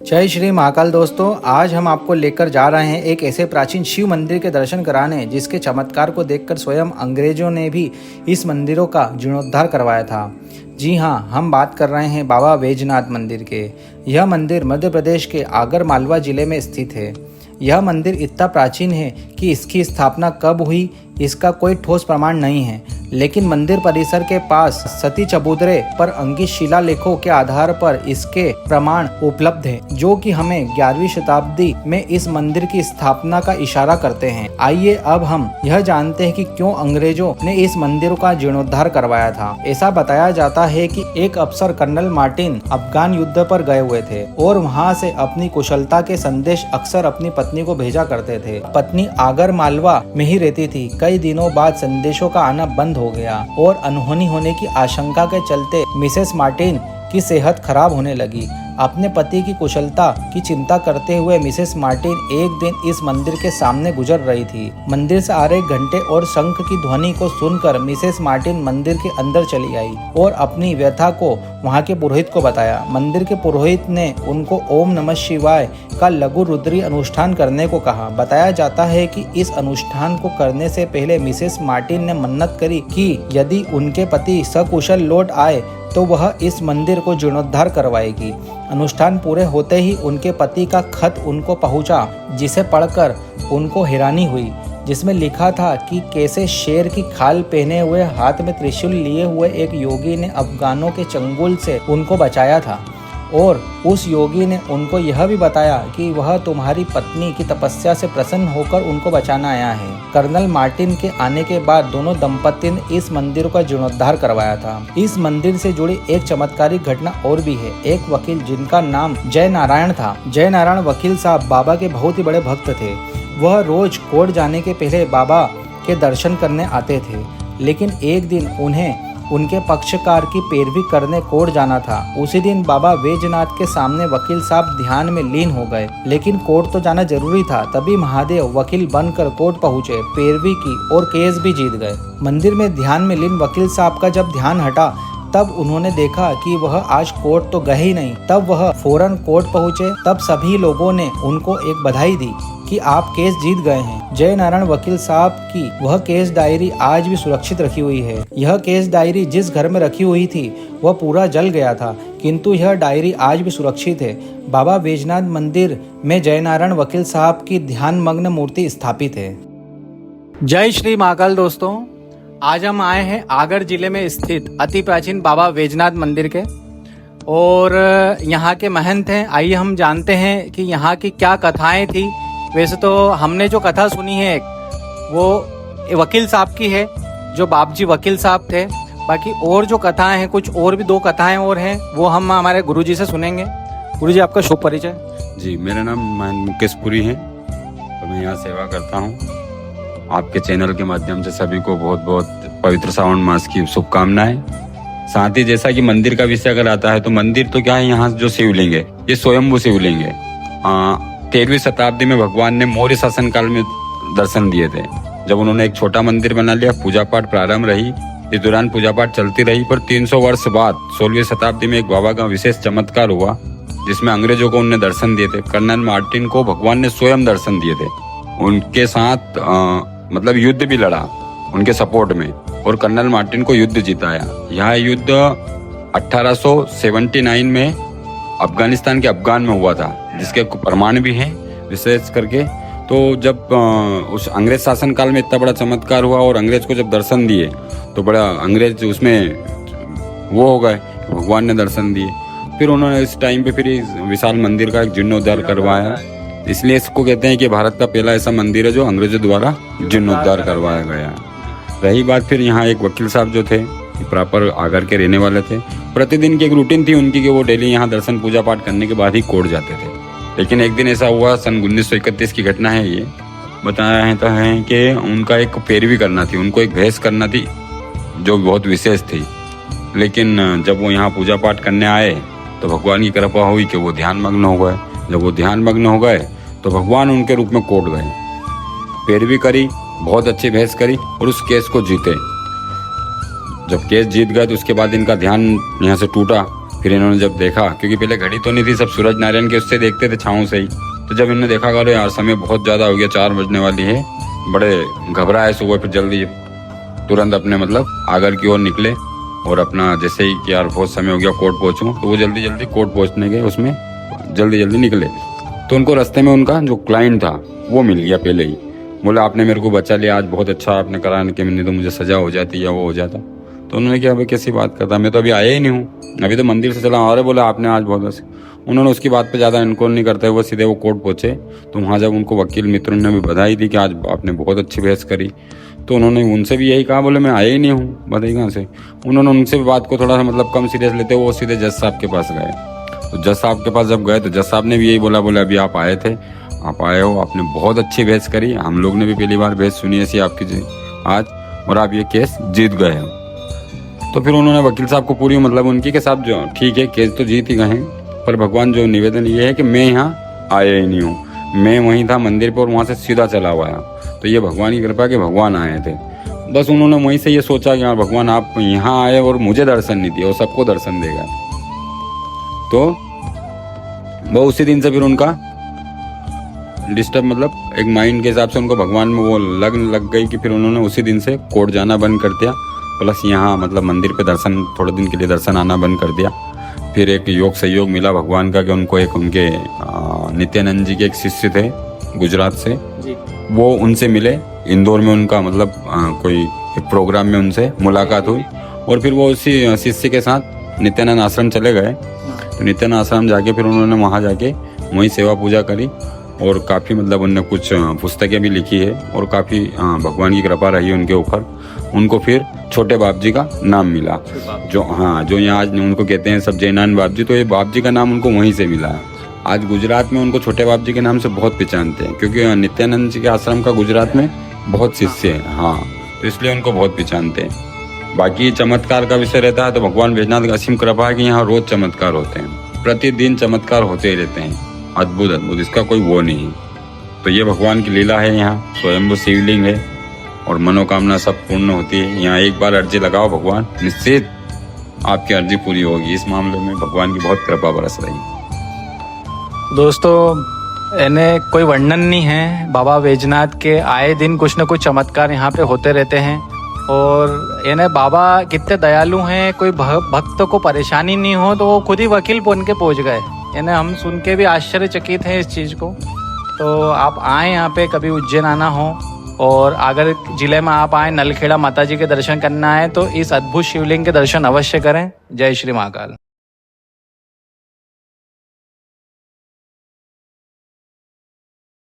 जय श्री महाकाल दोस्तों, आज हम आपको लेकर जा रहे हैं एक ऐसे प्राचीन शिव मंदिर के दर्शन कराने जिसके चमत्कार को देखकर स्वयं अंग्रेजों ने भी इस मंदिरों का जीर्णोद्धार करवाया था। जी हाँ, हम बात कर रहे हैं बाबा वैजनाथ मंदिर के। यह मंदिर मध्य प्रदेश के आगर मालवा जिले में स्थित है। यह मंदिर इतना प्राचीन है कि इसकी स्थापना कब हुई इसका कोई ठोस प्रमाण नहीं है, लेकिन मंदिर परिसर के पास सती चबूतरे पर अंकित शिलालेखों के आधार पर इसके प्रमाण उपलब्ध हैं, जो कि हमें 11वीं शताब्दी में इस मंदिर की स्थापना का इशारा करते हैं। आइए अब हम यह जानते हैं कि क्यों अंग्रेजों ने इस मंदिर का जीर्णोद्धार करवाया था। ऐसा बताया जाता है कि एक अफसर कर्नल मार्टिन अफगान युद्ध पर गए हुए थे और वहाँ से अपनी कुशलता के संदेश अक्सर अपनी पत्नी को भेजा करते थे। पत्नी आगर मालवा में ही रहती थी। कई दिनों बाद संदेशों का आना बंद हो गया और अनहोनी होने की आशंका के चलते मिसेस मार्टिन की सेहत खराब होने लगी। अपने पति की कुशलता की चिंता करते हुए मिसेस मार्टिन एक दिन इस मंदिर के सामने गुजर रही थी। मंदिर से आ रहे घंटे और शंख की ध्वनि को सुनकर मिसेस मार्टिन मंदिर के अंदर चली आई और अपनी व्यथा को वहां के पुरोहित को बताया। मंदिर के पुरोहित ने उनको ओम नमः शिवाय का लघु रुद्री अनुष्ठान करने को कहा। बताया जाता है कि इस अनुष्ठान को करने से पहले मिसेस मार्टिन ने मन्नत करी कि यदि उनके पति सकुशल लौट आए तो वह इस मंदिर को जीर्णोद्धार करवाएगी। अनुष्ठान पूरे होते ही उनके पति का खत उनको पहुंचा, जिसे पढ़कर उनको हैरानी हुई, जिसमें लिखा था कि कैसे शेर की खाल पहने हुए हाथ में त्रिशूल लिए हुए एक योगी ने अफगानों के चंगुल से उनको बचाया था और उस योगी ने उनको यह भी बताया कि वह तुम्हारी पत्नी की तपस्या से प्रसन्न होकर उनको बचाना आया है। कर्नल मार्टिन के आने के बाद दोनों दंपति ने इस मंदिर का जीर्णोद्धार करवाया था। इस मंदिर से जुड़ी एक चमत्कारिक घटना और भी है। एक वकील जिनका नाम जय नारायण था, जय नारायण वकील साहब बाबा के बहुत ही बड़े भक्त थे। वह रोज कोर्ट जाने के पहले बाबा के दर्शन करने आते थे, लेकिन एक दिन उन्हें उनके पक्षकार की पैरवी करने कोर्ट जाना था। उसी दिन बाबा वैजनाथ के सामने वकील साहब ध्यान में लीन हो गए, लेकिन कोर्ट तो जाना जरूरी था। तभी महादेव वकील बनकर कोर्ट पहुंचे, पैरवी की और केस भी जीत गए। मंदिर में ध्यान में लीन वकील साहब का जब ध्यान हटा तब उन्होंने देखा कि वह आज कोर्ट तो गए ही नहीं। तब वह फौरन कोर्ट पहुंचे। तब सभी लोगों ने उनको एक बधाई दी कि आप केस जीत गए हैं। जय नारायण वकील साहब की वह केस डायरी आज भी सुरक्षित रखी हुई है। यह केस डायरी जिस घर में रखी हुई थी वह पूरा जल गया था, किंतु यह डायरी आज भी सुरक्षित है। बाबा वैजनाथ मंदिर में जय नारायण वकील साहब की ध्यान मग्न मूर्ति स्थापित है। जय श्री महाकाल दोस्तों, आज हम आए हैं आगर जिले में स्थित अति प्राचीन बाबा वैजनाथ मंदिर के और यहाँ के महंत हैं। आइए हम जानते हैं कि यहाँ की क्या कथाएं थी। वैसे तो हमने जो कथा सुनी है वो वकील साहब की है, जो बाबजी वकील साहब थे। बाकी और जो कथाएं हैं, कुछ और भी 2 कथाएं और हैं, वो हम हमारे गुरुजी से सुनेंगे। गुरुजी, आपका शुभ परिचय। जी, मेरा नाम मुकेश पुरी है और मैं यहाँ सेवा करता हूँ। आपके चैनल के माध्यम से सभी को बहुत बहुत पवित्र श्रावण मास की शुभकामनाएं। साथ ही जैसा कि मंदिर का विषय अगर आता है तो मंदिर तो क्या है, यहाँ जो शिवलिंग है ये स्वयंभू शिवलिंग है। 13वीं शताब्दी में भगवान ने मौर्य शासन काल में दर्शन दिए थे। जब उन्होंने एक छोटा मंदिर बना लिया, पूजा पाठ प्रारंभ रही। इस दौरान पूजा पाठ चलती रही, पर 300 वर्ष बाद 16वीं शताब्दी में एक बाबा का विशेष चमत्कार हुआ, जिसमें अंग्रेजों को उन्होंने दर्शन दिए थे। कर्नल मार्टिन को भगवान ने स्वयं दर्शन दिए थे। उनके साथ मतलब युद्ध भी लड़ा उनके सपोर्ट में और कर्नल मार्टिन को युद्ध जिताया। यह युद्ध 1879 में अफगानिस्तान के अफगान में हुआ था, जिसके प्रमाण भी हैं विशेष करके। तो जब उस अंग्रेज शासन काल में इतना बड़ा चमत्कार हुआ और अंग्रेज को जब दर्शन दिए तो बड़ा अंग्रेज उसमें वो हो गए, भगवान ने दर्शन दिए। फिर उन्होंने इस टाइम पे फिर इस विशाल मंदिर का एक जीर्णोद्धार करवाया। इसलिए इसको कहते हैं कि भारत का पहला ऐसा मंदिर है जो अंग्रेजों द्वारा जीर्णोद्धार करवाया गया। रही बात फिर यहाँ एक वकील साहब जो थे, प्रॉपर आगर के रहने वाले थे। प्रतिदिन की एक रूटीन थी उनकी कि वो डेली यहाँ दर्शन पूजा पाठ करने के बाद ही कोर्ट जाते थे। लेकिन एक दिन ऐसा हुआ, सन 1931 की घटना है ये, बताया है कि उनका एक पैरवी करना थी, उनको एक भैंस करना थी जो बहुत विशेष थी। लेकिन जब वो यहाँ पूजा पाठ करने आए तो भगवान की कृपा हुई कि वो ध्यान मग्न हो गए। जब वो ध्यान मग्न हो गए तो भगवान उनके रूप में कोर्ट गए, पैरवी करी, बहुत अच्छी भैंस करी और उस केस को जीते। जब केस जीत गए तो उसके बाद इनका ध्यान यहाँ से टूटा। फिर इन्होंने जब देखा, क्योंकि पहले घड़ी तो नहीं थी, सब सूरज नारायण के उससे देखते थे छाँव से ही, तो जब इन्होंने देखा अरे यार समय बहुत ज़्यादा हो गया, 4 बजने वाली है, बड़े घबराए सुबह। फिर जल्दी तुरंत अपने मतलब आगर की ओर निकले और अपना जैसे ही कि यार बहुत समय हो गया कोर्ट पहुँचूँ, तो वो जल्दी जल्दी कोर्ट पहुँचने गए, उसमें जल्दी जल्दी निकले। तो उनको रास्ते में उनका जो क्लाइंट था वो मिल गया पहले ही। बोला आपने मेरे को बचा लिया, आज बहुत अच्छा आपने करा, कि मैंने तो मुझे सजा हो जाती या वो हो जाता। तो उन्होंने कहा भाई कैसी बात करता, मैं तो अभी आया ही नहीं हूँ, अभी तो मंदिर से चला। अरे बोला आपने आज बहुत अच्छा। उन्होंने उसकी बात पे ज़्यादा इनकोर नहीं करते हुए सीधे वो कोर्ट पहुँचे। तो वहाँ जब उनको वकील मित्रों ने भी बधाई दी कि आज आपने बहुत अच्छी बहस करी, तो उन्होंने उनसे भी यही कहा, बोले मैं आया ही नहीं हूँ, बताइए कहाँ से। उन्होंने उनसे भी बात को थोड़ा सा मतलब कम सीरियस लेते वो सीधे जज साहब के पास गए। तो जज साहब के पास जब गए तो जज साहब ने भी यही बोला, बोले अभी आप आए थे, आप आए हो, आपने बहुत अच्छी बहस करी, हम लोग ने भी पहली बार बहस सुनी ऐसी आपकी आज, और आप ये केस जीत गए हो। तो फिर उन्होंने वकील साहब को पूरी मतलब उनकी के साथ जो ठीक है केस तो जीत ही गए हैं, पर भगवान जो निवेदन ये है कि मैं यहाँ आया ही नहीं हूँ, मैं वहीं था मंदिर पर और वहाँ से सीधा चला हुआ है। तो ये भगवान की कृपा कि भगवान आए थे। बस उन्होंने वहीं से ये सोचा कि यार भगवान आप यहाँ आए और मुझे दर्शन नहीं दिया, और सबको दर्शन देगा। तो वो उसी दिन से फिर उनका डिस्टर्ब मतलब एक माइंड के हिसाब से उनको भगवान में वो लग गई कि फिर उन्होंने उसी दिन से कोर्ट जाना बंद कर दिया, प्लस यहाँ मतलब मंदिर पे दर्शन थोड़े दिन के लिए दर्शन आना बंद कर दिया। फिर एक योग सहयोग मिला भगवान का कि उनको एक उनके नित्यानंद जी के एक शिष्य थे गुजरात से जी, वो उनसे मिले इंदौर में, उनका मतलब कोई एक प्रोग्राम में उनसे मुलाकात हुई, और फिर वो उसी शिष्य के साथ नित्यानंद आश्रम चले गए। तो नित्यानंद आश्रम जाके फिर उन्होंने वहाँ जाके वहीं सेवा पूजा करी, और काफ़ी मतलब उनने कुछ पुस्तकें भी लिखी है, और काफ़ी भगवान की कृपा रही उनके ऊपर। उनको फिर छोटे बाप जी का नाम मिला, जो यहाँ आज उनको कहते हैं सब जैनान बाप जी, तो ये बाप जी का नाम उनको वहीं से मिला। आज गुजरात में उनको छोटे बाप जी के नाम से बहुत पहचानते हैं, क्योंकि नित्यानंद जी के आश्रम का गुजरात में बहुत शिष्य है, हाँ, तो इसलिए उनको बहुत पहचानते हैं। बाकी चमत्कार का विषय रहता है तो भगवान बैजनाथ की असीम कृपा है कि यहाँ रोज चमत्कार होते हैं, प्रतिदिन चमत्कार होते ही रहते हैं, अद्भुत अद्भुत, इसका कोई वो नहीं। तो ये भगवान की लीला है। यहाँ स्वयंभू शिवलिंग है और मनोकामना सब पूर्ण होती है। यहाँ एक बार अर्जी लगाओ, भगवान निश्चित आपकी अर्जी पूरी होगी। इस मामले में भगवान की बहुत कृपा बरस रही है। दोस्तों इन्हें कोई वर्णन नहीं है, बाबा बैजनाथ के आए दिन कुछ न कुछ चमत्कार यहाँ पे होते रहते हैं, और इन्हें बाबा कितने दयालु हैं, कोई भक्त को परेशानी नहीं हो तो वो खुद ही वकील बन के पहुँच गए। इन्हें हम सुन के भी आश्चर्यचकित हैं इस चीज़ को। तो आप आएँ यहाँ पे, कभी उज्जैन आना हो और अगर ज़िले में आप आए नलखेड़ा माता जी के दर्शन करना है तो इस अद्भुत शिवलिंग के दर्शन अवश्य करें। जय श्री महाकाल।